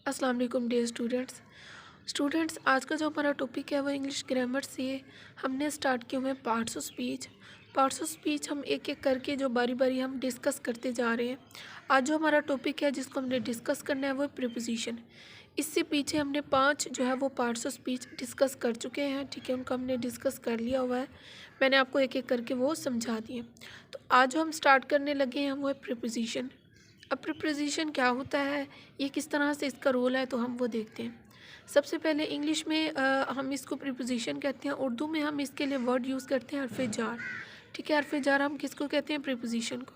अस्सलाम वालेकुम dear students आज का जो हमारा टॉपिक है वो इंग्लिश ग्रामर से हमने स्टार्ट किए हुए हैं पार्ट्स ऑफ स्पीच हम एक एक करके जो बारी बारी हम डिस्कस करते जा रहे हैं। आज जो हमारा टॉपिक है जिसको हमने डिस्कस करना है वो प्रीपोजिशन। इससे पीछे हमने 5 जो है वो पार्ट्स ऑफ स्पीच डिस्कस कर चुके हैं, ठीक है, उनको हमने डिस्कस कर लिया हुआ है। मैंने आपको एक एक करके वो समझा दिए। तो आज जो हम स्टार्ट करने लगे हैं वो है प्रीपोजिशन। अब प्रीपोजिशन क्या होता है, ये किस तरह से इसका रोल है, तो हम वो देखते हैं। सबसे पहले इंग्लिश में हम इसको प्रीपोजिशन कहते हैं, उर्दू में हम इसके लिए वर्ड यूज़ करते हैं हरफ जार, ठीक है। हरफ जार हम किसको कहते हैं, प्रीपोजिशन को।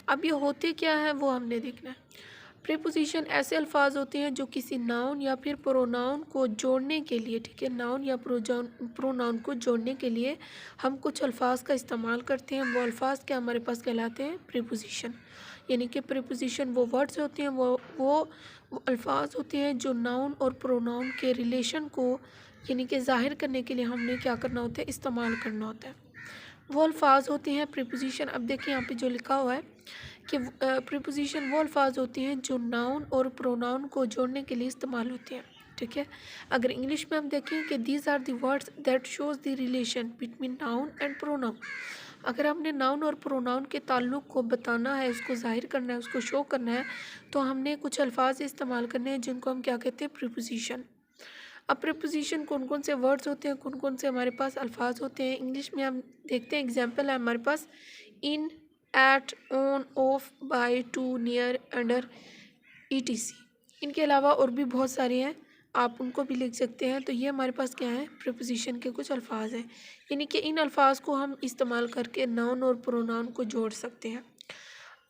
अब ये होते क्या है वो हमने देखना है। प्रीपोजिशन ऐसे अल्फाज होते हैं जो किसी नाउन या फिर प्रोनाउन को जोड़ने के लिए, ठीक है, नाउन या प्रोनाउन को जोड़ने के लिए हम कुछ अल्फाज का इस्तेमाल करते हैं। वो अल्फाज क्या हमारे पास कहलाते हैं, प्रीपोजिशन। यानी कि प्रीपोजिशन वो वर्ड्स होते हैं, वो अल्फाज होते हैं जो नाउन और प्रोनाउन के रिलेशन को यानी कि ज़ाहिर करने के लिए हमने क्या करना होता है, इस्तेमाल करना होता है। वो अल्फाज होते हैं प्रीपोजिशन। अब देखिए यहाँ पे जो लिखा हुआ है कि प्रीपोजिशन वो अल्फाज होते हैं जो नाउन और प्रोनाउन को जोड़ने के लिए इस्तेमाल होते हैं, ठीक है। अगर इंग्लिश में हम देखें कि these are the words that shows the relation between noun and pronoun. अगर हमने नाउन और प्रोनाउन के ताल्लुक़ को बताना है, उसको ज़ाहिर करना है, उसको शो करना है, तो हमने कुछ अल्फाज इस्तेमाल करने हैं जिनको हम क्या कहते हैं, प्रीपोजिशन। अब प्रीपोजिशन कौन कौन से वर्ड्स होते हैं, कौन कौन से हमारे पास अल्फाज होते हैं। इंग्लिश में हम देखते हैं, एग्जाम्पल है हमारे पास in, at, on, of, by, to, near, under, ETC। इनके अलावा और भी बहुत सारे हैं, आप उनको भी लिख सकते हैं। तो ये हमारे पास क्या है, प्रीपोजिशन के कुछ अल्फाज हैं। यानी कि इन अल्फाज को हम इस्तेमाल करके नाउन और प्रोनाउन को जोड़ सकते हैं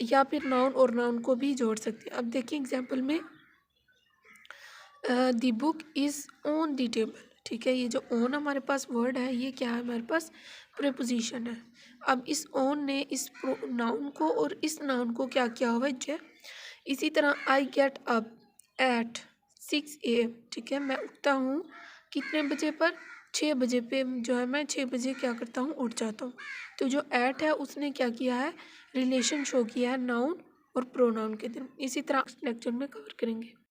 या फिर नाउन और नाउन को भी जोड़ सकते हैं। अब देखिए एग्जाम्पल में the book is on the table, ठीक है। ये जो ऑन हमारे पास वर्ड है ये क्या है, हमारे पास प्रीपोजिशन है। अब इस ऑन ने इस नाउन को और इस नाउन को क्या किया हुआ है, जय। इसी तरह I get up at 6 AM, ठीक है, मैं उठता हूँ कितने बजे पर, 6 बजे पे जो है मैं 6 बजे क्या करता हूँ, उठ जाता हूँ। तो जो एट है उसने क्या किया है, रिलेशन शो किया है नाउन और प्रोनाउन के दिन। इसी तरह लेक्चर में कवर करेंगे।